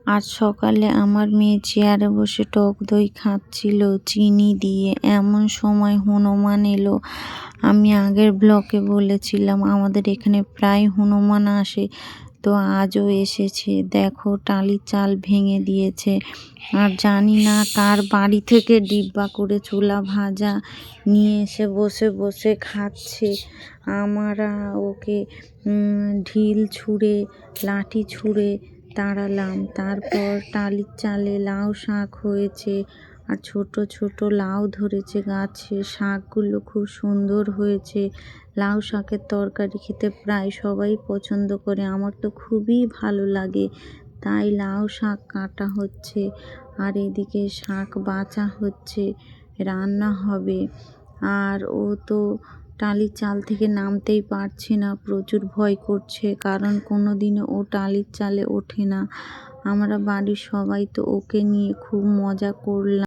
আজ সকালে আমার মেয়ে চেয়ারে বসে টক দই খাচ্ছিল চিনি দিয়ে, এমন সময় হনুমান এলো। আমি আগের ব্লকে বলেছিলাম আমাদের এখানে প্রায় হনুমান আসে, তো আজও এসেছে। দেখো, টালির চাল ভেঙে দিয়েছে। আর জানি না কার বাড়ি থেকে ডিব্বা করে ছোলা ভাজা নিয়ে এসে বসে বসে খাচ্ছে। আমরা ওকে ঢিল ছুঁড়ে লাঠি ছুঁড়ে তাড়ালাম। তারপর টালির চালে লাউ শাক হয়েছে, আর ছোট ছোট লাউ ধরেছে গাছে। শাকগুলো খুব সুন্দর হয়েছে। লাউ শাকের তরকারি খেতে প্রায় সবাই পছন্দ করে, আমার তো খুবই ভালো লাগে। তাই লাউ শাক কাটা হচ্ছে, আর এদিকে শাক বাছা হচ্ছে, রান্না হবে। আর ও তো টালির চাল থেকে নামতেই পারছে না, প্রচুর ভয় করছে, কারণ কোনো দিনও ও টালির চালে ওঠে না। আমরা বাড়ির সবাই তো ওকে নিয়ে খুব মজা করলাম।